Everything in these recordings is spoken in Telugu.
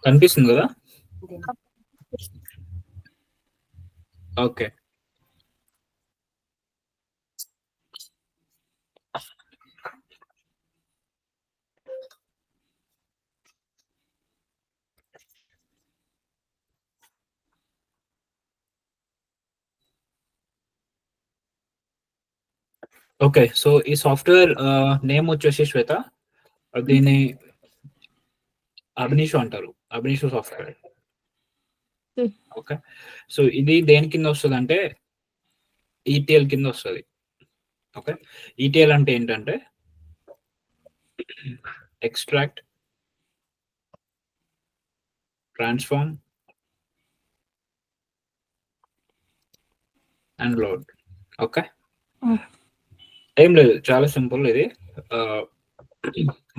కనిపిస్తుంది కదా? ఓకే. ఓకే. సో ఈ సాఫ్ట్‌వేర్ నేమ్ వచ్చేసి శ్వేత. దీన్ని అభినిషో అంటారు. అభినిషో సాఫ్ట్‌వేర్. ఓకే. సో ఇది దేని కింద వస్తదంటే ఈటీఎల్ కింద వస్తది. ఓకే. ఈటీఎల్ అంటే ఏంటంటే extract, transform and load. Okay. ఏం లేదు, చాలా సింపుల్ ఇది.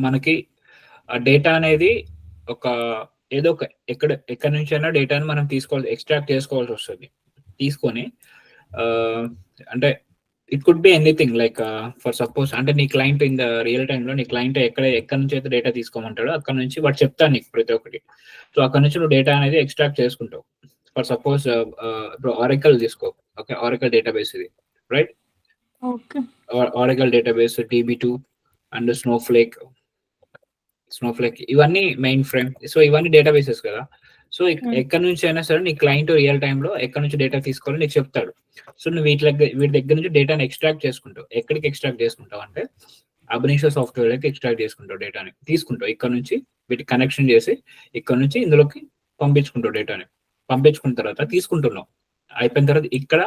మనకి ఆ డేటా అనేది ఒక ఏదో ఒక ఎక్కడి నుంచైనా డేటాని మనం తీసుకోవాలి, ఎక్స్ట్రాక్ట్ చేసుకోవాల్సి వస్తుంది. తీసుకొని అంటే it could be anything like for suppose అంటే నీ client in the real time లో నీ క్లయింట్ ఎక్కడి నుంచి అయితే డేటా తీసుకోమంటాడో అక్కడ నుంచి వాడు చెప్తాను నీకు ప్రతి ఒక్కటి. సో అక్కడ నుంచి నువ్వు డేటా అనేది ఎక్స్ట్రాక్ట్ చేసుకుంటావు. ఫర్ సపోజ్ ఇప్పుడు ఆరకల్ తీసుకో. ఓకే, ఆరకల్ డేటాబేస్ ఇది, right? Okay. Oracle database, DB2 and Snowflake ఇవన్నీ మెయిన్ ఫ్రేమ్. సో ఇవన్నీ డేటాబేసెస్ కదా. సో ఎక్కడి నుంచి అయినా సరే నీ క్లయింట్ రియల్ టైమ్ లో ఎక్కడి నుంచి డేటా తీసుకోవాలో నీకు చెప్తాడు. సో నువ్వు వీటి దగ్గర నుంచి డేటాని ఎక్స్ట్రాక్ట్ చేసుకుంటావు. ఎక్కడికి ఎక్స్ట్రాక్ట్ చేసుకుంటావు అంటే అభినిషో సాఫ్ట్వేర్ అయితే ఎక్స్ట్రాక్ట్ చేసుకుంటావు. డేటాని తీసుకుంటావు ఇక్కడ నుంచి, వీటికి కనెక్షన్ చేసి ఇక్కడ నుంచి ఇందులోకి పంపించుకుంటావు. డేటాని పంపించుకున్న తర్వాత తీసుకుంటున్నావు. అయిపోయిన తర్వాత ఇక్కడ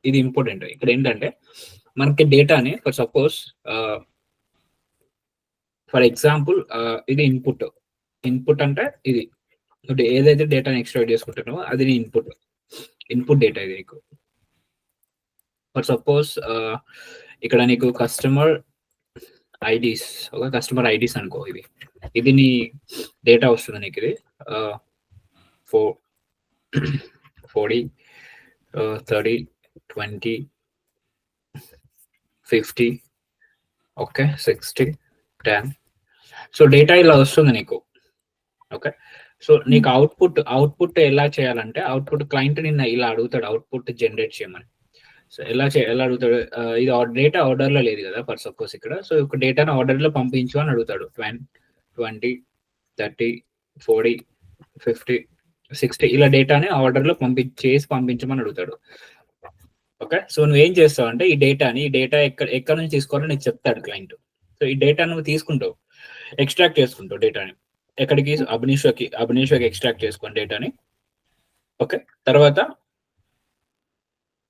ఇది ఇంపార్టెంట్. ఇక్కడ ఏంటంటే మనకి డేటాని ఫర్ సపోజ్ ఫర్ ఎగ్జాంపుల్ ఇది ఇన్పుట్ అంటే ఇది ఏదైతే డేటాని ఎక్స్ట్రాక్ట్ చేసుకుంటున్నావో అది నీ ఇన్పుట్ డేటా. ఇది నీకు ఫర్ సపోజ్ ఇక్కడ నీకు కస్టమర్ ఐడీస్ అనుకో. ఇది నీ డేటా వస్తుంది నీకు. ఇది 40 30 20 50 ఓకే 60 10. సో డేటా ఇలా వస్తుంది నీకు. ఓకే. సో నీకు అవుట్పుట్ ఎలా చేయాలంటే అవుట్పుట్ క్లయింట్ నిన్న ఇలా అడుగుతాడు అవుట్పుట్ జనరేట్ చేయమని. సో ఎలా అడుగుతాడు? ఇది డేటా ఆర్డర్ లో లేదు కదా ఫర్ సపోజ్ ఇక్కడ. సో ఒక డేటాను ఆర్డర్ లో పంపించు అని అడుగుతాడు. 20 30 40 50 60 ఇలా డేటాని ఆర్డర్ లో పంపించమని అడుగుతాడు. ఓకే. సో నువ్వేం చేస్తావు అంటే ఈ డేటా ఎక్కడ నుంచి తీసుకోవాలో నీకు చెప్తాడు క్లయింట్. సో ఈ డేటా నువ్వు తీసుకుంటావు, ఎక్స్ట్రాక్ట్ చేసుకుంటావు డేటాని. ఎక్కడికి? అభినిషోకి ఎక్స్ట్రాక్ట్ చేసుకోండి డేటాని. ఓకే. తర్వాత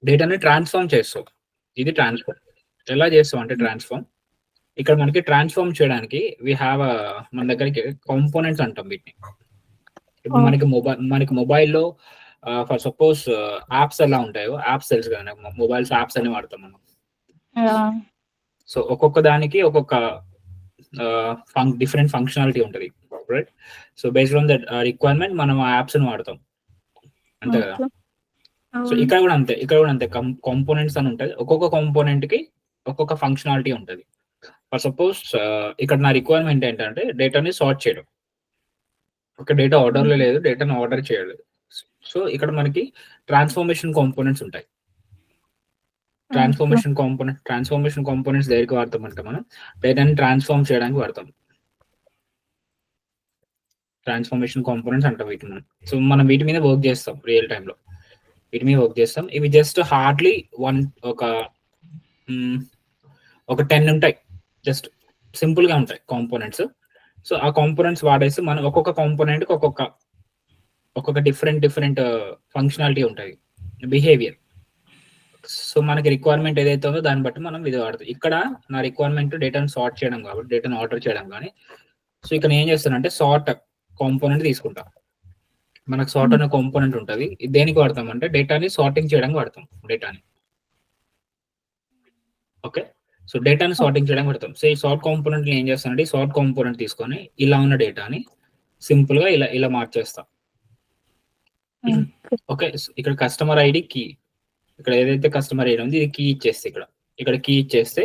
డేటాని ట్రాన్స్ఫార్మ్ చేస్తావు. ఇది ట్రాన్స్ఫార్మ్. ఎలా చేస్తావు అంటే ట్రాన్స్ఫార్మ్ ఇక్కడ మనకి ట్రాన్స్ఫార్మ్ చేయడానికి మన దగ్గరికి కాంపోనెంట్స్ అంటాం వీటిని. ఇప్పుడు మనకి మొబైల్లో ఫర్ సపోజ్ యాప్స్ ఎలా ఉంటాయో, యాప్స్ తెలుసు కదా, మొబైల్స్ యాప్స్ అని వాడతాం మనం. సో ఒక్కొక్క దానికి ఒక్కొక్క డిఫరెంట్ ఫంక్షనాలిటీ ఉంటుంది, right? So based on that requirement మనం ఆ యాప్స్ ని వాడతాం, అంతే కదా. సో ఇక్కడ కూడా అంతే కాంపోనెంట్స్ అని ఉంటాయి. ఒక్కొక్క కాంపోనెంట్ కి ఒక్కొక్క ఫంక్షనాలిటీ ఉంటుంది. ఫర్ సపోజ్ ఇక్కడ నా రిక్వైర్మెంట్ ఏంటంటే డేటాని సార్ట్ చేయడం. ఒక డేటా ఆర్డర్ లో లేదు, డేటాని ఆర్డర్ చేయలేదు. సో ఇక్కడ మనకి ట్రాన్స్ఫర్మేషన్ కాంపోనెంట్స్ ఉంటాయి. ట్రాన్స్ఫర్మేషన్ కాంపోనెంట్స్ దేనికి వాడతాం అంటే మనం డేటాని ట్రాన్స్ఫార్మ్ చేయడానికి వాడతాం. ట్రాన్స్ఫర్మేషన్ కాంపోనెంట్స్ అంటాం వీటి మనం. సో మనం వీటి మీద వర్క్ చేస్తాం రియల్ టైమ్ లో. ఇవి జస్ట్ హార్డ్లీ ఒక 10 ఉంటాయి. జస్ట్ సింపుల్ గా ఉంటాయి కాంపోనెంట్స్. సో ఆ కాంపోనెంట్స్ వాడేసి మనం ఒక్కొక్క కాంపోనెంట్ కి ఒక్కొక్క డిఫరెంట్ ఫంక్షనాలిటీ ఉంటుంది, బిహేవియర్. సో మనకి రిక్వైర్మెంట్ ఏదైతే ఉందో దాన్ని బట్టి మనం ఇది వాడతాం. ఇక్కడ నా రిక్వైర్మెంట్ డేటాను సార్ట్ చేయడం కాబట్టి డేటాను ఆర్డర్ చేయడం కానీ. సో ఇక్కడ నేను ఏం చేస్తానంటే సార్ట్ కాంపోనెంట్ తీసుకుంటా. మనకు సార్ట్ అనే కాంపోనెంట్ ఉంటుంది. దేనికి వాడతాం అంటే డేటాని సార్టింగ్ చేయడానికి వాడతాం డేటాని. ఓకే. సో డేటాని సార్టింగ్ చేయడానికి వాడతాం. సో ఈ సార్ట్ కాంపోనెంట్ ఏం చేస్తానంటే ఈ సార్ట్ కాంపోనెంట్ తీసుకొని ఇలా ఉన్న డేటాని సింపుల్ గా ఇలా మార్చేస్తాం. ఓకే. ఇక్కడ కస్టమర్ ఐడి కీ, ఇక్కడ ఏదైతే కస్టమర్ ఐడి ఉంది ఇది కీ ఇచ్చేస్తే ఇక్కడ కీ ఇచ్చేస్తే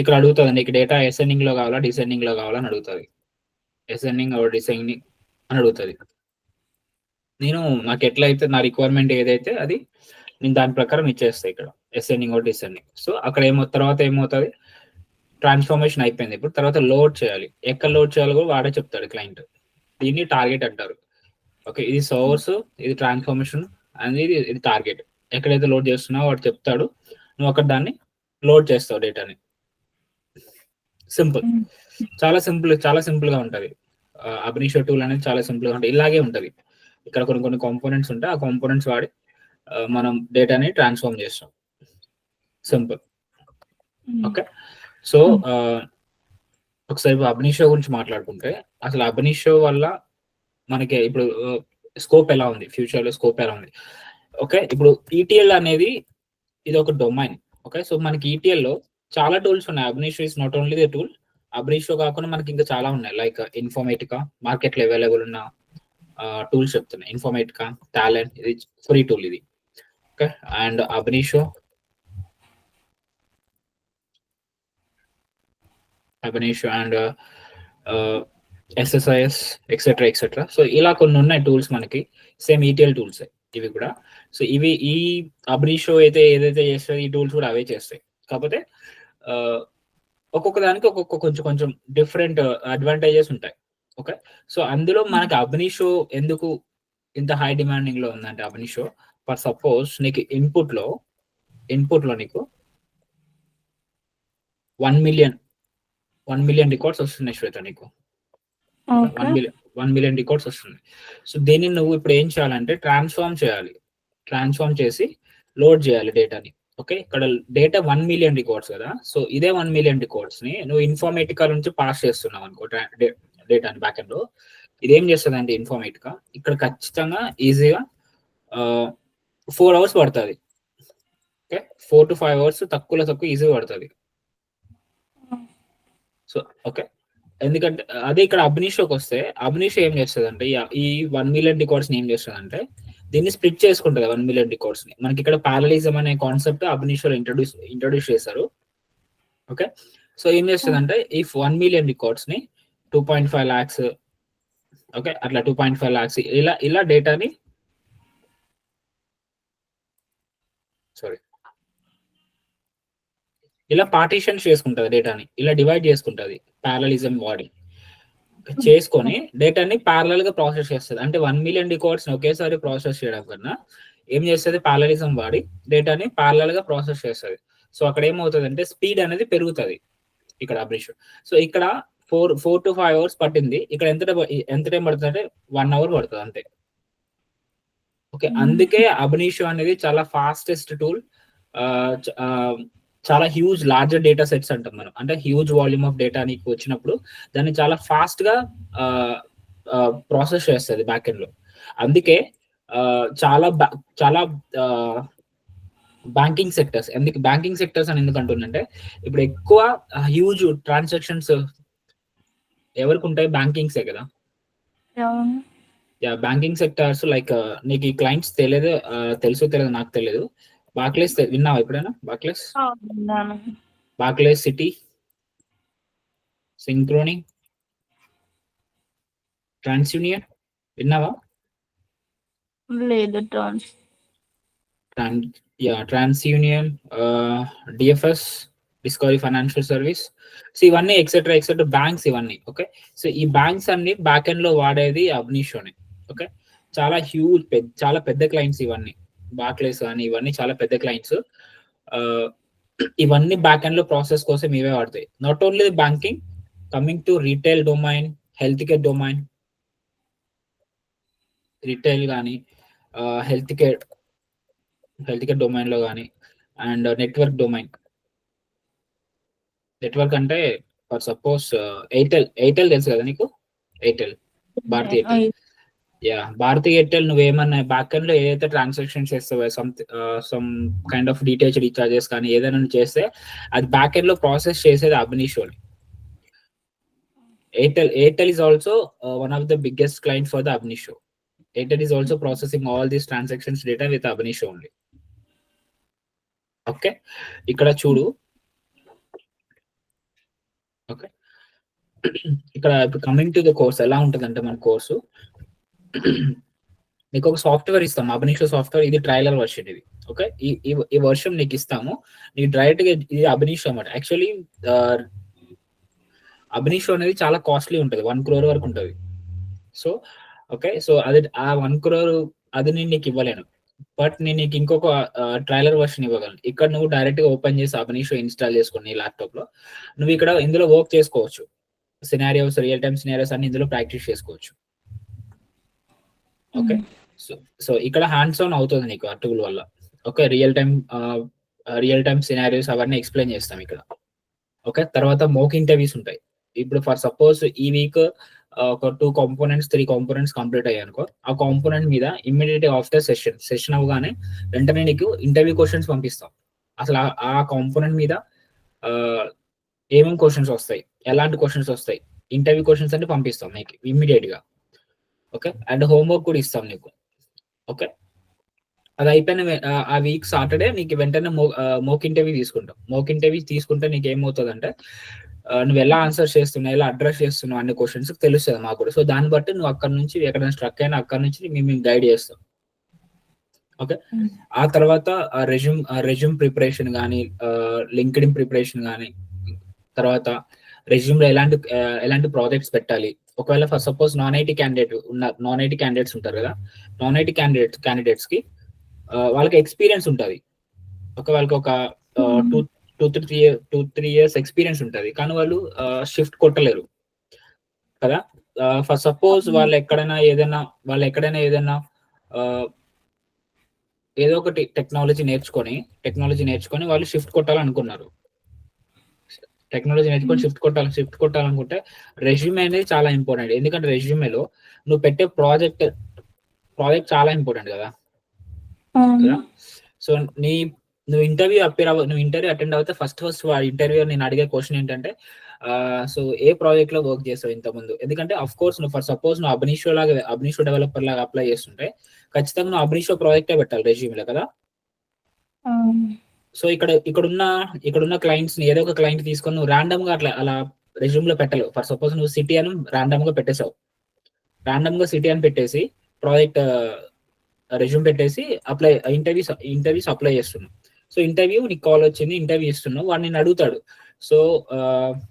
ఇక్కడ అడుగుతుంది నీకు డేటా అసెండింగ్ లో కావాలా డిసెండింగ్ లో కావాలని అడుగుతుంది. అసెండింగ్ ఆర్ డిసెండింగ్ అని అడుగుతుంది. నేను నాకు ఎట్లయితే నా రిక్వైర్మెంట్ ఏదైతే అది నేను దాని ప్రకారం ఇచ్చేస్తాను ఇక్కడ అసెండింగ్ ఆర్ డిసెండింగ్. సో అక్కడ తర్వాత ఏమవుతుంది, ట్రాన్స్ఫర్మేషన్ అయిపోయింది. ఇప్పుడు తర్వాత లోడ్ చేయాలి, ఎక్కడ లోడ్ చేయాలో కూడా వాడే చెప్తాడు క్లయింట్. దీన్ని టార్గెట్ అంటారు. ఓకే, ఇది సోర్స్, ఇది ట్రాన్స్ఫర్మేషన్ అనేది ఇది టార్గెట్. ఎక్కడైతే లోడ్ చేస్తున్నావో వాడు చెప్తాడు, నువ్వు అక్కడ దాన్ని లోడ్ చేస్తావు డేటాని. సింపుల్, చాలా సింపుల్ గా ఉంటుంది. అబ్నిషో టూల్ అనేది చాలా సింపుల్ గా ఉంటుంది. ఇలాగే ఉంటుంది. ఇక్కడ కొన్ని కాంపోనెంట్స్ ఉంటాయి, ఆ కాంపోనెంట్స్ వాడి మనం డేటాని ట్రాన్స్ఫార్మ్ చేస్తాం. సింపుల్. ఓకే, సో ఒకసారి అబ్నిషో గురించి మాట్లాడుకుంటే, అసలు అబ్నిషో వల్ల మనకి ఇప్పుడు స్కోప్ ఎలా ఉంది, ఫ్యూచర్ లో స్కోప్ ఎలా ఉంది. ఓకే, ఇప్పుడు ఈటీఎల్ అనేది ఇది ఒక డొమైన్. ఓకే, సో మనకి ఈటీఎల్ లో చాలా టూల్స్ ఉన్నాయి. Ab Initio is not only the tool. Ab Initio కాకుండా మనకి ఇంకా చాలా ఉన్నాయి, లైక్ ఇన్ఫర్మేటికా, మార్కెట్ లో అవైలబుల్ ఉన్న టూల్స్ చెప్తున్నాయి. ఇన్ఫర్మేటికా, టాలెంట్, ఇది ఫ్రీ టూల్ ఇది. Okay, and Ab Initio and SSIS etcetera. So ఇలా కొన్ని ఉన్నాయి టూల్స్ మనకి, సేమ్ ఈటీఎల్ టూల్స్ ఇవి కూడా. సో ఇవి ఈ అబ్నిషో ఏదైతే చేస్తాయో ఈ టూల్స్ కూడా అవే చేస్తాయి. కాకపోతే ఒక్కొక్క దానికి కొంచెం డిఫరెంట్ అడ్వాంటేజెస్ ఉంటాయి. ఓకే, సో అందులో మనకి అబ్నిషో ఎందుకు ఇంత హై డిమాండింగ్ లో ఉందంటే, అబ్నిషో ఫర్ సపోజ్ నీకు ఇన్పుట్ లో నీకు 1 మిలియన్ రికార్డ్స్ వస్తున్నాయి శ్వేత, నీకు 1 మిలియన్ రికార్డ్స్ వస్తుంది. సో దీన్ని నువ్వు ఇప్పుడు ఏం చేయాలంటే ట్రాన్స్ఫార్మ్ చేసి లోడ్ చేయాలి డేటాని. ఓకే, ఇక్కడ డేటా 1 మిలియన్ రికార్డ్స్ కదా. సో ఇదే 1 మిలియన్ రికార్డ్స్ ని నువ్వు ఇన్ఫర్మేటికా నుంచి పాస్ చేస్తున్నావు అనుకో డేటాని బ్యాక్ ఎండ్ లో. ఇదేం చేస్తుంది అంటే ఇన్ఫర్మేటికా ఇక్కడ ఖచ్చితంగా ఈజీగా 4 hours పడుతుంది. ఓకే, 4 to 5 hours తక్కువ ఈజీగా పడుతుంది. సో ఓకే, ఎందుకంటే అదే ఇక్కడ అబ్నిషోకి వస్తే, అబ్నిషో ఏం చేస్తుంది అంటే ఈ 1 మిలియన్ రికార్డ్స్ ని ఏం చేస్తుంది అంటే దీన్ని స్ప్లిట్ చేసుకుంటుంది. 1 మిలియన్ రికార్డ్స్ ని మనకి ఇక్కడ పారలిజం అనే కాన్సెప్ట్ అబ్నిషోలో ఇంట్రొడ్యూస్ చేశారు. ఓకే, సో ఏం చేస్తుంది అంటే ఈ 1 మిలియన్ రికార్డ్స్ ని 2.5 lakhs, ఓకే అట్లా 2.5 lakhs ఇలా డేటాని ఇలా పార్టీషన్స్ చేసుకుంటుంది, డేటాని ఇలా డివైడ్ చేసుకుంటుంది పారలిజం వాడి చేసుకొని డేటాని ప్యారలల్ గా ప్రాసెస్ చేస్తుంది. అంటే 1 మిలియన్ రికార్డ్స్ ని ఒకేసారి ప్రాసెస్ చేయడం కన్నా ఏం చేస్తుంది, పారలిజం వాడి డేటాని ప్యారలల్ గా ప్రాసెస్ చేస్తుంది. సో అక్కడ ఏమవుతుంది అంటే స్పీడ్ అనేది పెరుగుతుంది ఇక్కడ అబ్నిషో. సో ఇక్కడ 4 to 5 hours పట్టింది, ఇక్కడ ఎంత టైం పడుతుంది అంటే 1 hour పడుతుంది అంతే. ఓకే, అందుకే అబ్నిషో అనేది చాలా ఫాస్టెస్ట్ టూల్. చాలా హ్యూజ్ లార్జర్ డేటా సెట్స్ అంటాం మనం, అంటే హ్యూజ్ వాల్యూమ్ ఆఫ్ డేటా నీకు వచ్చినప్పుడు దాన్ని చాలా ఫాస్ట్ గా ప్రాసెస్ చేస్తుంది బ్యాక్ ఎండ్ లో. అందుకే చాలా బ్యాంకింగ్ సెక్టర్స్ అని ఎందుకు అంటుందంటే, ఇప్పుడు ఎక్కువ హ్యూజ్ ట్రాన్సాక్షన్స్ ఎవరికి ఉంటాయి, బ్యాంకింగ్సే కదా. బ్యాంకింగ్ సెక్టర్స్ లైక్ నీకు ఈ క్లయింట్స్ తెలుసో తెలియదు నాకు తెలియదు. బార్క్లేస్ విన్నావా ఎప్పుడైనా? బార్క్లేస్ సిటీ, సింక్రోనీ, ట్రాన్స్యూనియన్ విన్నావా? లేదు. TransUnion, DFS, Discovery financial service. So ఇవన్నీ ఎక్సెట్రా బ్యాంక్స్ ఇవన్నీ. ఓకే, సో ఈ బ్యాంక్స్ అన్ని బ్యాక్ ఎండ్ లో వాడేది అబ్నిషోనే. ఓకే, చాలా చాలా పెద్ద క్లయింట్స్ ఇవన్నీ. బార్క్లేస్ కానీ ఇవన్నీ చాలా పెద్ద క్లయింట్స్. ఇవన్నీ బ్యాక్ ఎండ్ లో ప్రాసెస్ కోసం ఇవే వాడతాయి. Not only banking, coming to retail domain, health care domain, retail కానీ హెల్త్ కేర్ డొమైన్ లో కానీ, అండ్ నెట్వర్క్ డొమైన్. నెట్వర్క్ అంటే ఫర్ సపోజ్ ఎయిర్టెల్ తెలుసు కదా నీకు, Airtel, Bharti Airtel. Bharti Airtel నువ్వేమన్నా బ్యాక్ ఎండ్ లో ఏదైతే ట్రాన్సాక్షన్స్ చేస్తావో, some kind of details recharges కానీ ఏదైనా చేస్తే అది బ్యాక్ ఎండ్ లో ప్రాసెస్ చేసేది అబ్నిషోని. Airtel is also one of the biggest client for the Abnisho. Airtel is also processing all these transactions data with Abnisho only. Okay, ఇక్కడ చూడు, ఓకే. ఇక్కడ ఇప్పుడు కమింగ్ టు ద కోర్స్ ఎలా ఉంటదంటే మన కోర్సు మీకు ఒక సాఫ్ట్‌వేర్ ఇస్తాం. అభినిషో సాఫ్ట్‌వేర్ ఇది ట్రయలర్ వర్షన్ ఇది. ఓకే. ఈ వర్షన్ నీకు ఇస్తాము. నీకు డైరెక్ట్‌గా ఇది అభినిషో అన్నమాట. యాక్చువల్లీ ఆహ్, అభినిషో అనేది చాలా కాస్ట్‌లీ ఉంటది. 1 క్రోర్ వరకు ఉంటది. So, okay. సో, అది ఆ 1 క్రోర్ అది నేను నీకు ఇవ్వలేను. బట్ నేను నీకు ఇంకొక ట్రయలర్ వర్షన్ ఇవ్వగలను. ఇక్కడ నువ్వు డైరెక్ట్‌గా ఓపెన్ చేసి అభినిషో ఇన్‌స్టాల్ చేసుకొని నీ ల్యాప్‌టాప్‌లో నువ్వు ఇక్కడ ఇందులో వర్క్ చేసుకోవచ్చు. సినారియోస్, రియల్ టైమ్ సినారియోస్ అన్ని ఇందులో ప్రాక్టీస్ చేసుకోవచ్చు. ఓకే. సో, సో ఇక్కడ హ్యాండ్స్ ఆన్ అవుతుంది నీకు ఆ టూల్ వల్ల. ఓకే. రియల్ టైమ్ సినారియోస్ అవన్నీ ఎక్స్‌ప్లెయిన్ చేస్తాం ఇక్కడ. ఓకే. తర్వాత మోక్ ఇంటర్వ్యూస్ ఉంటాయి. ఇప్పుడు ఫర్ సపోజ్ ఈ వీక్ ఒక 2 కాంపోనెంట్స్, 3 కాంపోనెంట్స్ కంప్లీట్ అయ్యాయనుకో, ఆ కాంపోనెంట్ మీద ఇమ్మీడియేట్‌గా ఆఫ్టర్ సెషన్ అవ్వగానే వెంటనే నీకు ఇంటర్వ్యూ క్వెషన్స్ పంపిస్తాం. అసలు ఆ కాంపోనెంట్ మీద ఆహ్, ఏమేం క్వెషన్స్ వస్తాయి? ఎలాంటి క్వెషన్స్ వస్తాయి? ఇంటర్వ్యూ క్వెషన్స్ అన్ని పంపిస్తాం నీకు ఇమ్మీడియేట్‌గా. ఓకే. అండ్ హోంవర్క్ కూడా ఇస్తాం నీకు. ఓకే. అది అయిపోయిన ఆ వీక్ సాటర్‌డే నీకు వెంటనే మోక్ ఇంటర్వ్యూ తీసుకుంటాం. మోక్ ఇంటర్వ్యూ తీసుకుంటే నీకేమవుతదంటే నువ్వెలా ఆన్సర్ చేస్తున్నావు, ఎలా అడ్రెస్ చేస్తున్నావు అన్ని క్వెషన్స్‌కి తెలుస్తది మాకు కూడా. సో, దాన్ని బట్టి నువ్వు అక్కడి నుంచి ఎక్కడైనా స్ట్రక్ అయినా అక్కడి నుంచి మేము గైడ్ చేస్తాం. ఓకే. ఆ తర్వాత రెజ్యూమ్ ప్రిపరేషన్ గాని, లింక్డ్ఇన్ ప్రిపరేషన్ గాని, తర్వాత రెజ్యూమ్‌లో ఎలాంటి ప్రాజెక్ట్స్ పెట్టాలి. ఒకవేళ for suppose non IT candidates ఉంటారు కదా! నాన్ ఐటీ క్యాండిడేట్స్‌కి వాళ్ళకి ఎక్స్‌పీరియన్స్ ఉంటది. వాళ్ళకొక 2, 3 ఇయర్స్ ఎక్స్‌పీరియన్స్ ఉంటది. కానీ వాళ్ళు షిఫ్ట్ కొట్టలేరు కదా! ఫర్ సపోజ్ వాళ్ళెక్కడైనా ఏదైనా ఆహ్, ఏదో ఒకటి టెక్నాలజీ నేర్చుకొని వాళ్ళు షిఫ్ట్ కొట్టాలనుకున్నారు. షిఫ్ట్ కొట్టాలనుకుంటే రెజ్యూమే అనేది చాలా ఇంపార్టెంట్. ఎందుకంటే రెజ్యూమేలో నువ్వు పెట్టే ప్రాజెక్ట్ చాలా ఇంపార్టెంట్ కదా! కదా! సో, నువ్వు ఇంటర్వ్యూ అటెండ్ అవుతే ఫస్ట్ ఇంటర్వ్యూయర్ నేను అడిగే క్వెషన్ ఏంటంటే సో ఏ ప్రాజెక్ట్‌లో వర్క్ చేసావు ఇంతకుముందు? ఎందుకంటే ఆఫ్‌కోర్స్ నువ్వు ఫర్ సపోజ్ నువ్వు అభినిషో డెవలపర్ లాగా అప్లై చేస్తుంటే ఖచ్చితంగా నువ్వు అభినిషో ప్రాజెక్టే పెట్టాలి రెజ్యూమ్‌లో కదా! సో, ఇక్కడున్న క్లయింట్స్‌ని ఏదో ఒక క్లయింట్ తీసుకొని నువ్వు రాండమ్‌గా అలా రెజ్యూమ్‌లో పెట్టలేవు. ఫర్ సపోజ్ నువ్వు సిటీ అని రాండమ్‌గా పెట్టేసావు. రాండమ్‌గా సిటీ అని పెట్టేసి ప్రాజెక్ట్ రెజ్యూమ్ పెట్టేసి ఇంటర్వ్యూస్ అప్లై చేస్తున్నావు. సో, నీకు కాల్ వచ్చింది. ఇంటర్వ్యూ ఇస్తున్నావు. వాడు నిన్ను అడుగుతాడు. సో,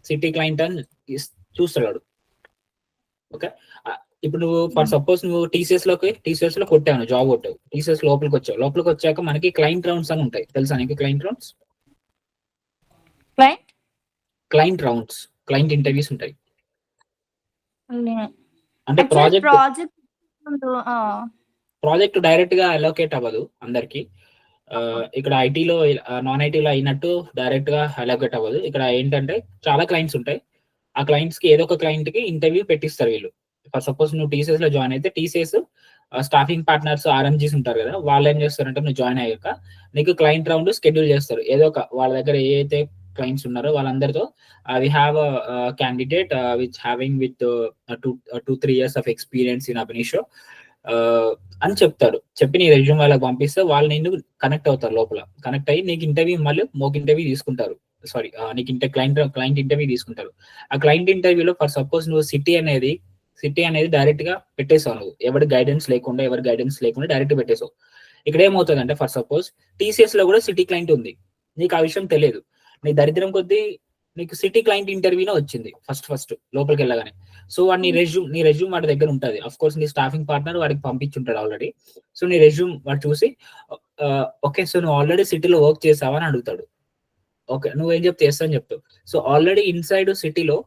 సిటీ క్లయింట్ అని చూస్తాడు వాడు. ఓకే. ఇప్పుడు నువ్వు ఫర్ సపోజ్ నువ్వు టీసీఎస్‌లో కొట్టావు జాబ్ కొట్టావు. టీసీఎస్ లోపలికొచ్చావు. లోపలికొచ్చాక మనకి క్లయింట్ రౌండ్స్ అని ఉంటాయి. తెలుసా నీకు క్లయింట్ రౌండ్స్? క్లయింట్ ఇంటర్వ్యూస్ ఉంటాయి. అంటే ప్రాజెక్ట్ డైరెక్ట్‌గా అలోకేట్ అవ్వదు అందరికి. ఇక్కడ ఐటీలో నాన్ ఐటీలో అయినట్టు డైరెక్ట్‌గా అలోకేట్ అవ్వదు. ఇక్కడ ఏంటంటే చాలా క్లయింట్స్ ఉంటాయి. ఆ క్లయింట్స్‌కి ఏదో ఒక క్లయింట్‌కి ఇంటర్వ్యూ పెట్టిస్తారు వీళ్ళు. ఫర్ సపోజ్ నువ్వు టీసీఎస్‌లో జాయిన్ అయితే టీసీఎస్ స్టాఫింగ్ పార్ట్నర్స్, ఆర్ఎంజీస్ ఉంటారు కదా! వాళ్ళేం చేస్తారంటే నువ్వు జాయిన్ అయ్యాక నీకు క్లయింట్ రౌండ్ షెడ్యూల్ చేస్తారు. ఏదో ఒక వాళ్ళ దగ్గర ఏదైతే క్లయింట్స్ ఉన్నారో వాళ్ళందరితో we have candidate with 2-3 years of experience in అభినిషో అని చెప్తారు. చెప్పి నీ రెజ్యూమ్ వాళ్ళకి పంపిస్తే వాళ్ళు నిన్ను కనెక్ట్ అవుతారు లోపల. కనెక్ట్ అయ్యి నీకు ఇంటర్వ్యూ మళ్ళీ మోక్ ఇంటర్వ్యూ తీసుకుంటారు. సారీ నీకు క్లయింట్ ఇంటర్వ్యూ తీసుకుంటారు. ఆ క్లయింట్ ఇంటర్వ్యూలో ఫర్ సపోజ్ నువ్వు సిటీ అనేది డైరెక్ట్‌గా పెట్టేసావు నువ్వు. ఎవరి గైడెన్స్ లేకుండా డైరెక్ట్‌గా పెట్టేసావు. ఇక్కడ ఏమవుతదంటే ఫర్ సపోజ్ టీసీఎస్‌లో కూడా సిటీ క్లయింట్ ఉంది. నీకు ఆ విషయం తెలియదు. నీ దరిద్రం కొద్దీ నీకు సిటీ క్లయింట్ ఇంటర్వ్యూనే వచ్చింది ఫస్ట్ లోపలికెళ్ళగానే. సో, వాడు నీ రెజ్యూమ్ వాడి దగ్గర ఉంటది. ఆఫ్‌కోర్స్ నీ స్టాఫింగ్ పార్ట్నర్ వాడికి పంపించుంటాడు ఆల్రెడీ. సో, నీ రెజ్యూమ్ వాడు చూసి ఓకే. సో, నువ్వు ఆల్రెడీ సిటీలో వర్క్ చేసావా అని అడుగుతాడు. ఓకే. నువ్వేం చెప్తే యెస్ అని చెప్తావు. సో, ఆల్రెడీ ఇన్‌సైడ్ సిటీలో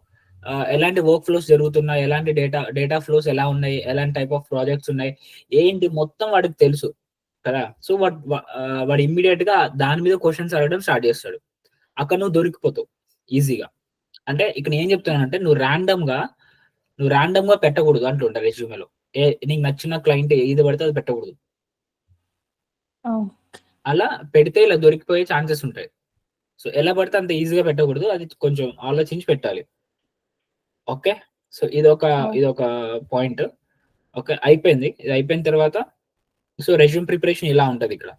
ఎలాంటి వర్క్ ఫ్లోస్ జరుగుతున్నాయి, ఎలాంటి డేటా ఫ్లోస్ ఎలా ఉన్నాయి, ఎలాంటి టైప్ ఆఫ్ ప్రాజెక్ట్స్ ఉన్నాయి, ఏంటి మొత్తం వాడికి తెలుసు కదా! సో, వాడు ఇమ్మీడియేట్‌గా దాని మీద క్వెషన్స్ అడగడం స్టార్ట్ చేస్తాడు. అక్కడ నువ్వు దొరికిపోతావు ఈజీగా. అంటే ఇక్కడ నేను ఏం చెప్తున్నానంటే నువ్వు రాండమ్‌గా పెట్టకూడదు అంటుంటా రెజ్యూమ్‌లో. నీకు నచ్చిన క్లయింట్ ఏది పడితే అది పెట్టకూడదు. అలా పెడితే ఇలా దొరికిపోయే ఛాన్సెస్ ఉంటాయి. సో, ఎలా పడితే అంత ఈజీగా పెట్టకూడదు. అది కొంచెం ఆలోచించి పెట్టాలి. ఓకే. సో, ఇదొక పాయింట్. ఓకే. అయిపోయింది. ఇది అయిపోయిన తర్వాత సో, రెజ్యూమ్ ప్రిపరేషన్ ఇలా ఉంటదిక్కడ.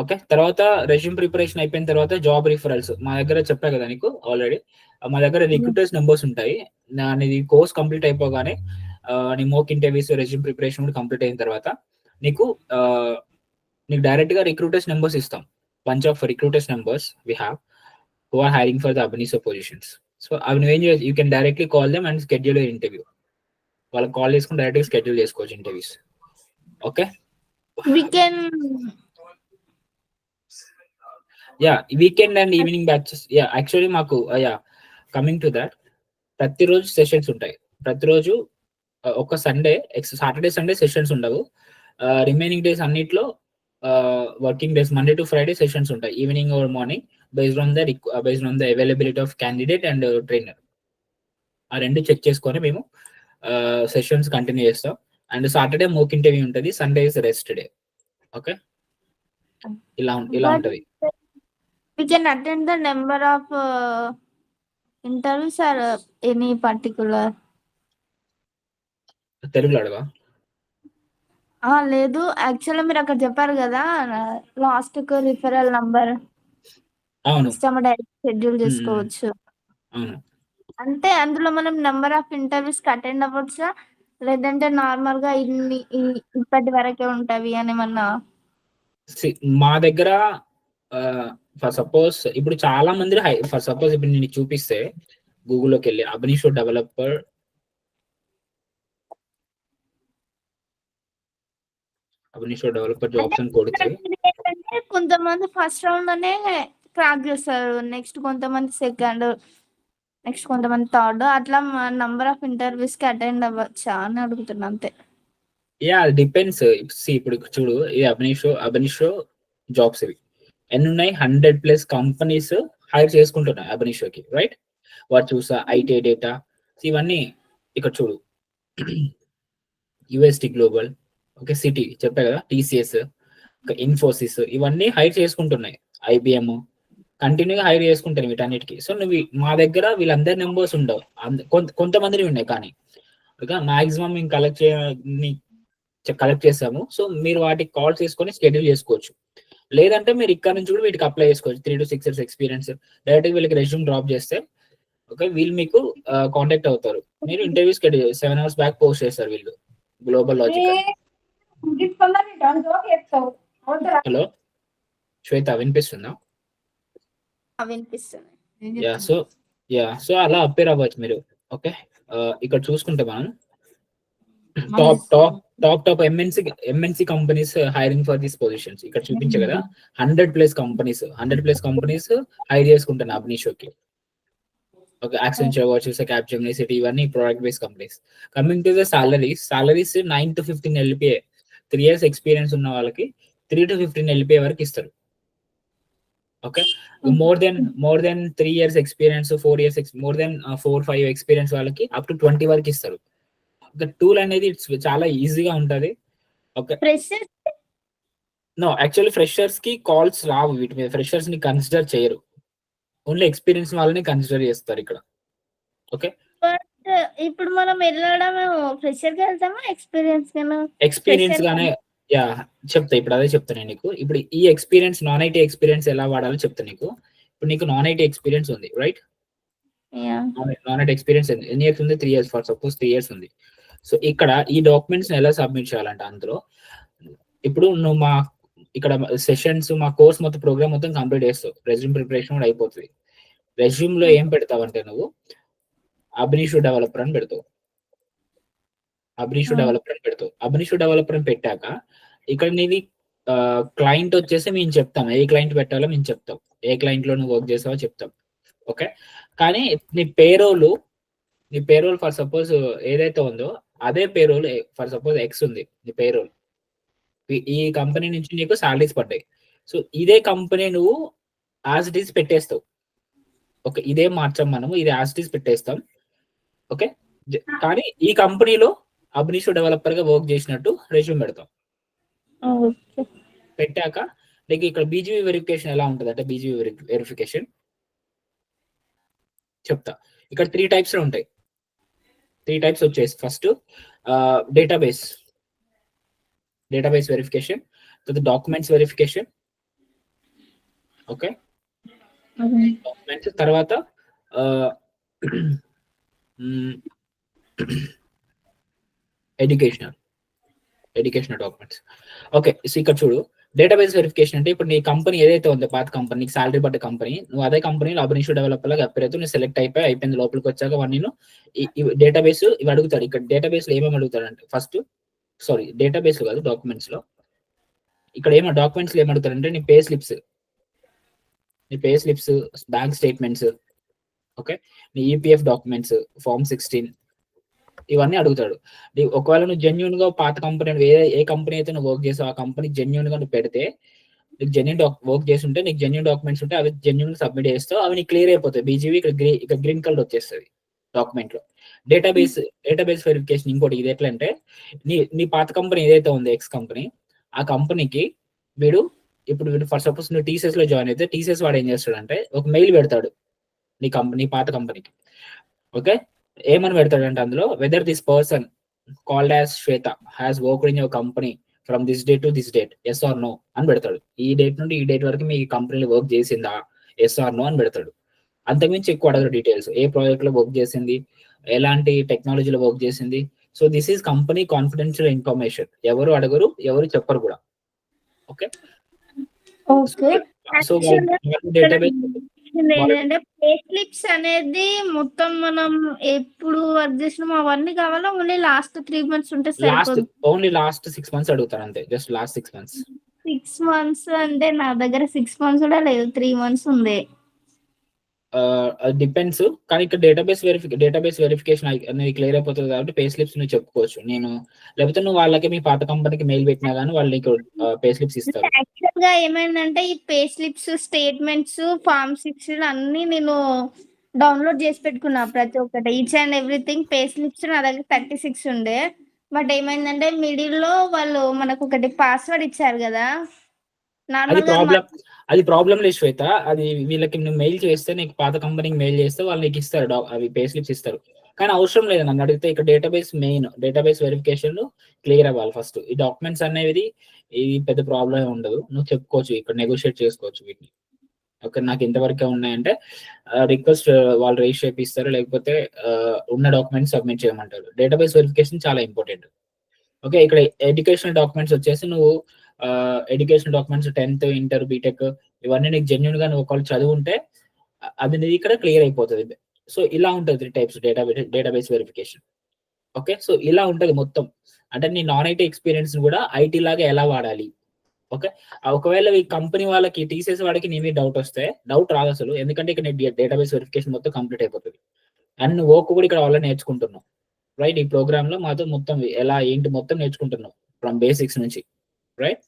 ఓకే, తర్వాత రెజ్యూమ్ ప్రిపరేషన్ అయిపోయిన తర్వాత జాబ్ రిఫరల్స్ మా దగ్గర చెప్పా కదా నీకు ఆల్రెడీ. మా దగ్గర రిక్రూటర్స్ నెంబర్స్ ఉంటాయి. నీది కోర్స్ కంప్లీట్ అయిపోగానే నీ మోక్ ఇంటర్వ్యూస్ రెజ్యూమ్ ప్రిపరేషన్ కూడా కంప్లీట్ అయిన తర్వాత నీకు నీకు డైరెక్ట్ గా రిక్రూటర్స్ నెంబర్స్ ఇస్తాం. bunch of recruiters numbers we have who are hiring for the Abaniso positions. So you can directly call them and schedule an interview. వాళ్ళకి కాల్ చేసుకుని డైరెక్ట్ గా షెడ్యూల్ చేసుకోవచ్చు interviews. Okay, weekend and evening batches. Actually మాకు కమింగ్ టు దట్, ప్రతిరోజు సెషన్స్ ఉంటాయి. ప్రతిరోజు ఒక సండే, సాటర్డే సండే సెషన్స్ ఉండవు. రిమైనింగ్ డేస్ అన్నిట్లో working days Monday to Friday sessions ఉంటాయి, evening or morning, based on the availability of candidate and trainer. ఆ రెండు చెక్ చేసుకొని మేము సెషన్స్ కంటిన్యూ చేస్తాం. అండ్ సాటర్డే మోక్ ఇంటర్వ్యూ ఉంటుంది, Sunday is rest day. Okay, ఇలా ఉంటది. We can attend the number of interviews or any particular. తెలుగులో అడగా? లేదు, యాక్చువల్గా మీరు అక్కడ చెప్పారు కదా లాస్ట్ కు రిఫరల్ నంబర్. అవును, డైరెక్ట్ షెడ్యూల్ చేసుకోవచ్చు. అవును. అంటే అందులో మనం నెంబర్ ఆఫ్ ఇంటర్వ్యూస్ కి అటెండ్ అవ్వచ్చా, లేదంటే నార్మల్ గా ఇప్పటి వరకే ఉంటవి అని ఏమన్నా? మా దగ్గర ఫర్ సపోజ్ ఇప్పుడు చాలా మంది ఫర్ సపోజ్ ఇప్పుడు నేను చూపిస్తే గూగుల్లోకి వెళ్ళి అబనీషో డెవలపర్ జాబ్స్ అని కొడితే కొంతమంది ఫస్ట్ రౌండ్ లోనే క్రాక్ చేస్తారు, నెక్స్ట్ కొంతమంది సెకండ్, నెక్స్ట్ కొంతమంది థర్డ్, అట్లా నంబర్ ఆఫ్ ఇంటర్వ్యూస్ కి అటెండ్ అవ్వచ్చా అని అడుగుతున్నా అంతే. డిపెండ్స్. ఇప్పుడు చూడు, ఇది అబనీషో జాబ్స్ ఇవి ఎన్ని ఉన్నాయి, 100+ కంపెనీస్ హైర్ చేసుకుంటున్నాయి అబనీషోకి, రైట్? వాడు చూసా ఐటీ డేటా ఇవన్నీ ఇక్కడ చూడు, యుఎస్టి గ్లోబల్, ఓకే, సిటీ చెప్పా కదా, టీసీఎస్, ఇన్ఫోసిస్, ఇవన్నీ హైర్ చేసుకుంటున్నాయి. ఐబిఎం కంటిన్యూగా హైర్ చేసుకుంటాను వీటన్నిటికి. సో నువ్వు మా దగ్గర వీళ్ళందరి నెంబర్స్ ఉండవు, కొంతమంది ఉన్నాయి, కానీ మాక్సిమం మేము కలెక్ట్ చేసాము. సో మీరు వాటికి కాల్ చేసుకొని షెడ్యూల్ చేసుకోవచ్చు. లేదంటే మీరు ఇక్కడ నుంచి కూడా వీటికి అప్లై చేసుకోవచ్చు. 3 to 6 years ఎక్స్పీరియన్స్ డైరెక్ట్ వీళ్ళకి రెజ్యూమ్ డ్రాప్ చేస్తే ఓకే, వీళ్ళు మీకు కాంటాక్ట్ అవుతారు. మీరు ఇంటర్వ్యూస్ 7 hours బ్యాక్ పోస్ట్ చేస్తారు వీళ్ళు, గ్లోబల్ లాజిక్. హలో శ్వేత, వినిపిస్తుందా? సో అలా అపేర్ అవ్వచ్చు మీరు. ఓకే, ఇక్కడ చూసుకుంటే మనం top MNC companies hiring for these positions ఇక్కడ చూపించే కదా, 100+ కంపెనీస్ హైర్ చేసుకుంటాను అబ్నీషోకి. Okay, Accenture, virtual, Capgemini, Citi, ఇవన్నీ product based companies. Coming to the salaries 9 to 15 LPA. 3 years experience ఉన్న వాళ్ళకి 3 to 15 LPA వరకు ఇస్తారు. Okay, more than 3 years experience, 4 years more than 4-5 experience వాళ్ళకి అప్ to 20 వరకు ఇస్తారు. టూల్ అనేది చాలా ఈజీగా ఉంటది. ఓకే, యాక్చువల్లీ ఫ్రెషర్స్ కి కాల్స్ రావు వీటి మీద, ఫ్రెషర్స్ ని కన్సిడర్ చేయరు, ఓన్లీ ఎక్స్పీరియన్స్ వాళ్ళని కన్సిడర్ చేస్తారు ఇక్కడ. ఓకే, ఇప్పుడు మనం వెళ్ళడం ఫ్రెషర్ గా వెళ్తామా ఎక్స్పీరియన్స్ గానే? చెప్తా, ఇప్పుడు అదే చెప్తాను నీకు. ఇప్పుడు ఈ ఎక్స్పీరియన్స్, నాన్ ఐటీ ఎక్స్పీరియన్స్ ఎలా వాడాలో చెప్తా నీకు. ఇప్పుడు నీకు నాన్ ఐటీ ఎక్స్పీరియన్స్ ఉంది, రైట్? నాన్ ఐటీ ఎక్స్పీరియన్స్ ఎన్ని ఇయర్స్ ఉంది? 3 years. ఫర్ సపోజ్ 3 years ఉంది. సో ఇక్కడ ఈ డాక్యుమెంట్స్ ఎలా సబ్మిట్ చేయాలంటే, అందులో ఇప్పుడు నువ్వు ఇక్కడ సెషన్స్, మా కోర్స్ మొత్తం ప్రోగ్రామ్ మొత్తం కంప్లీట్ చేస్తావు, రెజ్యూమ్ ప్రిపరేషన్ కూడా అయిపోతుంది. రెజ్యూమ్ లో ఏం పెడతావంటే నువ్వు అబనీషో డెవలపర్ అని పెడతావు. అబనీషో డెవలపర్ అని పెట్టాక ఇక్కడ నీది క్లయింట్ వచ్చేసి మేము చెప్తాం, ఏ క్లయింట్ పెట్టాలో మేము చెప్తాం, ఏ క్లయింట్ లో నువ్వు వర్క్ చేసావో చెప్తాం. ఓకే, కానీ నీ పేరోల్ ఫర్ సపోజ్ ఏదైతే ఉందో అదే పేరోల్, ఫర్ సపోజ్ ఎక్స్ ఉంది నీ పేరోల్, ఈ కంపెనీ నుంచి నీకు సాలరీస్ పడ్డాయి. సో ఇదే కంపెనీ నువ్వు యాజ్ ఇట్ ఈస్ పెట్టేస్తావు. ఓకే, ఇదే మార్చాం మనము, ఇది యాజ్ ఇట్ ఈస్ పెట్టేస్తాం. ఓకే, కానీ ఈ కంపెనీలో అబనీషో డెవలపర్ గా వర్క్ చేసినట్టు రెజ్యూమ్ పెడతాం. పెట్టాక నీకు ఇక్కడ బీజీవీ వెరిఫికేషన్ ఎలా ఉంటుంది అంటే, బీజీవీ వెరిఫికేషన్ చెప్తా. ఇక్కడ 3 types లో ఉంటాయి. 3 types వచ్చేసి, ఫస్ట్ డేటాబేస్ వెరిఫికేషన్, తర్వాత డాక్యుమెంట్స్ వెరిఫికేషన్, ఓకే, డాక్యుమెంట్స్ తర్వాత ఎడ్యుకేషనల్ డాక్యుమెంట్స్. ఓకే, సో ఇక్కడ చూడు, డేటాబేస్ వెరిఫికేషన్ అంటే ఇప్పుడు నీ కంపెనీ ఏదైతే ఉందో పాత కంపెనీ, నీకు సాలరీ పడ్డ కంపెనీ, నువ్వు అదే కంపెనీలో అబ్ ఇన్స్టిట్యూట్ డెవలపర్ లాగా అప్పేరైతే నువ్వు సెలెక్ట్ అయిపోయింది, లోపలికి వచ్చాక నేను డేటాబేస్ ఇవి అడుగుతాడు. ఇక్కడ డేటాబేస్ లో ఏమేమి అడుగుతాడంటే ఫస్ట్, సారీ డేటాబేస్ లో కాదు, డాక్యుమెంట్స్ లో. ఇక్కడ డాక్యుమెంట్స్ లో ఏం అడుగుతాడంటే నీ pay slips, bank statements, okay, నీ ఈపీఎఫ్ డాక్యుమెంట్స్, ఫార్మ్ 16, ఇవన్నీ అడుగుతాడు. ఒకవేళ నువ్వు జెన్యున్ గా పాత కంపెనీ ఏ కంపెనీ అయితే నువ్వు వర్క్ చేసావు ఆ కంపెనీ జెన్యున్ గా నువ్వు పెడితే, నీకు జెన్యున్ వర్క్ చేసి ఉంటే, నీకు జెన్యున్ డాక్యుమెంట్స్ ఉంటే అవి జెన్యున్ సబ్మిట్ చేస్తావు, అవి నీకు క్లియర్ అయిపోతాయి. బీజీవీ ఇక్కడ గ్రీన్ కలర్ వచ్చేస్తుంది డాక్యుమెంట్ లో. డేటాబేస్ వెరిఫికేషన్ ఇంకోటి ఇది ఎట్లా అంటే, నీ పాత కంపెనీ ఏదైతే ఉందో ఎక్స్ కంపెనీ, ఆ కంపెనీకి వీడు ఫర్ సపోజ్ నువ్వు టీసీఎస్ లో జాయిన్ అయితే టీసీఎస్ వాడు ఏం చేస్తాడంటే ఒక మెయిల్ పెడతాడు నీ పాత కంపెనీకి. ఓకే, ఏమని పెడతాడంటే అందులో, whether this person called as Shweta has worked in your company from this date to this date, yes or no అని పెడతాడు. ఈ డేట్ నుండి ఈ డేట్ వరకు మీ కంపెనీలో వర్క్ చేసిందా, ఎస్ ఆర్ నో అని పెడతాడు. అంతకుమించి ఎక్కువ అడగరు డీటెయిల్స్, ఏ ప్రాజెక్ట్ లో వర్క్ చేసింది, ఎలాంటి టెక్నాలజీలో వర్క్ చేసింది. So this is company confidential information, ఎవరు అడగరు, ఎవరు చెప్పరు కూడా. ఓకే, సో డేటాబేస్ ఏంటంటే పే స్లిప్స్ అనేది మొత్తం మనం ఎప్పుడు వర్క్ చేసినామో అవన్నీ కావాలా, ఓన్లీ లాస్ట్ 3 months ఉంటే సరిపోదు? ఓన్లీ లాస్ట్ 6 months అడుగుతారు అంతే, జస్ట్ లాస్ట్ 6 months. 6 months అంటే నా దగ్గర 6 months కూడా లేదు, 3 months ఉంది. డిపెండ్స్, కానీ ఇక్కడ డేటాబేస్ వెరిఫికేషన్ అనేది క్లియర్ అయిపోతుంది కాబట్టి పే స్లిప్స్ నువ్వు చెప్పుకోవచ్చు. నేను లేకపోతే నువ్వు వాళ్ళకి మీ పాత కంపెనీకి మెయిల్ పెట్టినా కానీ వాళ్ళు నీకు పే స్లిప్స్ ఇస్తారు. యాక్చువల్ గా ఏమైందంటే ఈ పే స్లిప్స్, స్టేట్మెంట్స్, ఫార్మ్ 16 అన్ని నేను డౌన్లోడ్ చేసి పెట్టుకున్నా ప్రతి ఒక్కటి, each and everything. Pay slips నా దగ్గర 36 ఉండే. బట్ ఏమైందంటే మిడిల్ లో వాళ్ళు మనకు ఒకటి పాస్వర్డ్ ఇచ్చారు కదా, అది ప్రాబ్లం లేదు శ్వేత. అది వీళ్ళకి నువ్వు మెయిల్ చేస్తే, నీకు పాత కంపెనీకి మెయిల్ చేస్తే వాళ్ళు నీకు ఇస్తారు, అవి పే స్లిప్స్ ఇస్తారు. కానీ అవసరం లేదు నన్ను అడిగితే. ఇక్కడ డేటాబేస్ వెరిఫికేషన్ క్లియర్ అవ్వాలి ఫస్ట్. ఈ డాక్యుమెంట్స్ అనేది ఇది పెద్ద ప్రాబ్లం ఉండదు, నువ్వు చెప్పుకోవచ్చు, ఇక్కడ నెగోషియేట్ చేసుకోవచ్చు వీటిని. ఓకే, నాకు ఇంతవరకే ఉన్నాయంటే రిక్వెస్ట్ వాళ్ళు రిజిస్టర్ చేపిస్తారు, లేకపోతే ఉన్న డాక్యుమెంట్స్ సబ్మిట్ చేయమంటారు. డేటాబేస్ వెరిఫికేషన్ చాలా ఇంపార్టెంట్. ఓకే, ఇక్కడ ఎడ్యుకేషనల్ డాక్యుమెంట్స్ వచ్చేసి నువ్వు education documents 10th, inter, BTech ఇవన్నీ నీకు జెన్యున్ గా నువ్వు ఒకళ్ళు చదువుంటే అది నీది ఇక్కడ క్లియర్ అయిపోతుంది. సో ఇలా ఉంటుంది 3 types database verification. Okay, so ఇలా ఉంటుంది మొత్తం. అంటే నీ నాన్ ఐటీ ఎక్స్పీరియన్స్ కూడా ఐటీ లాగా ఎలా వాడాలి. ఓకే, ఒకవేళ ఈ కంపెనీ వాళ్ళకి టీసీఎస్ వాడికి నీ మీద డౌట్ రాదు అసలు, ఎందుకంటే ఇక్కడ డేటాబేస్ వెరిఫికేషన్ మొత్తం కంప్లీట్ అయిపోతుంది. అండ్ నువ్వు వర్క్ కూడా ఇక్కడ ఆల్రెడీ నేర్చుకుంటున్నావు, రైట్? ఈ ప్రోగ్రామ్ లో మాతో మొత్తం ఎలా ఏంటి మొత్తం నేర్చుకుంటున్నావు ఫ్రమ్ బేసిక్స్ నుంచి, రైట్?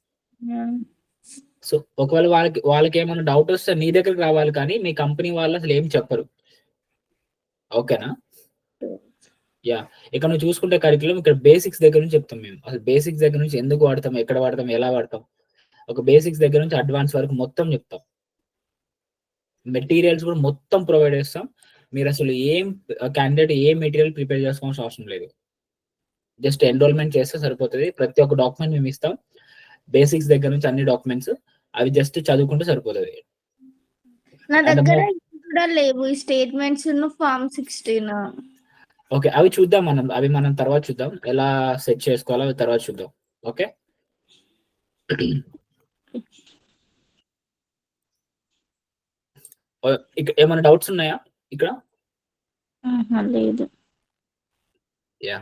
సో ఒకవేళ వాళ్ళకి ఏమైనా డౌట్ వస్తే నీ దగ్గరికి రావాలి, కానీ మీ కంపెనీ వాళ్ళు అసలు ఏం చెప్పరు. ఓకేనా? యా, ఇక్కడ నువ్వు చూసుకుంటే కరికులం ఇక్కడ బేసిక్స్ దగ్గర నుంచి చెప్తాం మేము. అసలు బేసిక్స్ దగ్గర నుంచి ఎందుకు వాడతాం, ఎక్కడ వాడతాం, ఎలా వాడతాం, ఒక బేసిక్స్ దగ్గర నుంచి అడ్వాన్స్ వరకు మొత్తం చెప్తాం. మెటీరియల్స్ కూడా మొత్తం ప్రొవైడ్ చేస్తాం. మీరు అసలు క్యాండిడేట్ ఏ మెటీరియల్ ప్రిపేర్ చేసుకోవాల్సిన అవసరం లేదు, జస్ట్ ఎన్రోల్మెంట్ చేస్తే సరిపోతుంది. ప్రతి ఒక్క డాక్యుమెంట్ మేము ఇస్తాం, బేసిక్స్ దగ్గర నుంచి అన్ని డాక్యుమెంట్స్, అవి జస్ట్ చదువుకుంటే సరిపోతుంది. నా దగ్గర కూడా లేవు ఈ స్టేట్మెంట్స్, ఫార్మ్ 16. ఓకే, అవి చూద్దాం మనం తర్వాత చూద్దాం, ఎలా సెట్ చేసుకోవాలో అవి తర్వాత చూద్దాం. ఓకే, ఏమైనా డౌట్స్ ఉన్నాయా ఇక్కడ? లేదు. యా,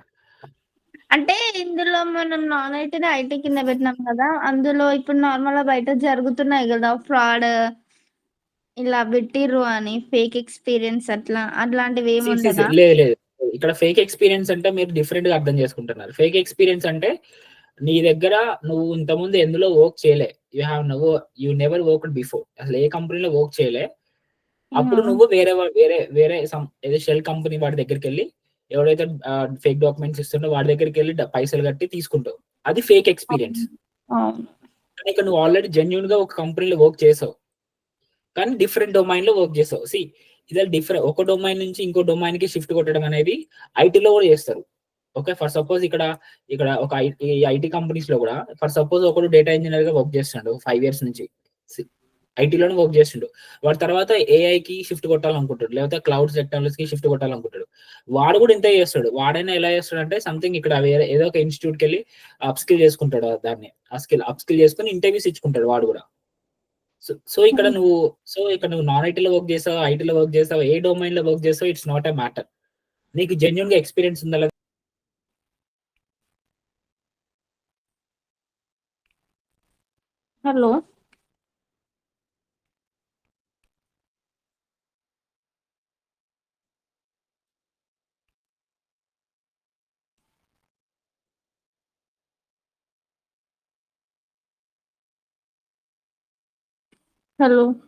అంటే ఇందులో మనం నాన్ ఐటీ ఐటీ కింద పెట్టినాం కదా, అందులో ఇప్పుడు నార్మల్ గా బయట జరుగుతున్నాయి కదా ఫ్రాడ్, ఇలా పెట్టిర్రు అని ఫేక్ ఎక్స్పీరియన్స్ అట్లాంటివి ఏమి ఉండదా? లేదు. ఇక్కడ ఫేక్ ఎక్స్పీరియన్స్ అంటే మీరు డిఫరెంట్ గా అర్థం చేసుకుంటున్నారు. ఫేక్ ఎక్స్పీరియన్స్ అంటే నీ దగ్గర నువ్వు ఇంతకుముందు ఎందులో వర్క్ చేయలే, యూ నెవర్ వర్క్డ్ బిఫోర్, అసలు ఏ కంపెనీలో వర్క్ చేయలే. అప్పుడు నువ్వు వేరే ఏదో షెల్ కంపెనీ వాడి దగ్గరికి వెళ్ళి, ఎవడైతే ఫేక్ డాక్యుమెంట్స్ ఇస్తుండో వాడి దగ్గరికి వెళ్ళి పైసలు కట్టి తీసుకుంటావు, అది ఫేక్ ఎక్స్పీరియన్స్. ఇక్కడ నువ్వు ఆల్రెడీ జెన్యున్ గా ఒక కంపెనీలో వర్క్ చేసావు, కానీ డిఫరెంట్ డొమైన్ లో వర్క్ చేసావు. ఇది డిఫరెంట్, ఒక డొమైన్ నుంచి ఇంకో డొమైన్ కి షిఫ్ట్ కొట్టడం అనేది ఐటీలో కూడా చేస్తారు. ఓకే, ఫర్ సపోజ్ ఇక్కడ ఒక ఐటీ కంపెనీస్ లో కూడా ఫర్ సపోజ్ ఒకడు డేటా ఇంజనీర్ గా వర్క్ చేస్తున్నాడు 5 years నుంచి, ఐటీలోనే వర్క్ చేసిండు. వాడు తర్వాత ఏఐకి షిఫ్ట్ కొట్టాలనుకుంటాడు, లేకపోతే క్లౌడ్ టెక్నాలజీకి షిఫ్ట్ కొట్టాలనుకుంటాడు. వాడు కూడా ఇంతే చేస్తాడు. వాడైనా ఎలా చేస్తాడంటే సంథింగ్ ఇక్కడ వేరే ఏదో ఒక ఇన్స్టిట్యూట్కి వెళ్ళి అప్ స్కిల్ చేసుకుంటాడు, దాన్ని అప్ స్కిల్ చేసుకుని ఇంటర్వ్యూస్ ఇచ్చుకుంటాడు వాడు కూడా. సో ఇక్కడ నువ్వు నాన్ ఐటీలో వర్క్ చేసావు, ఐటీలో వర్క్ చేసావు, ఏ డొమైన్ లో వర్క్ చేసావు, ఇట్స్ నాట్ ఎ మ్యాటర్. నీకు జెన్యున్ గా ఎక్స్పీరియన్స్ ఉందా లేదా? Hello hello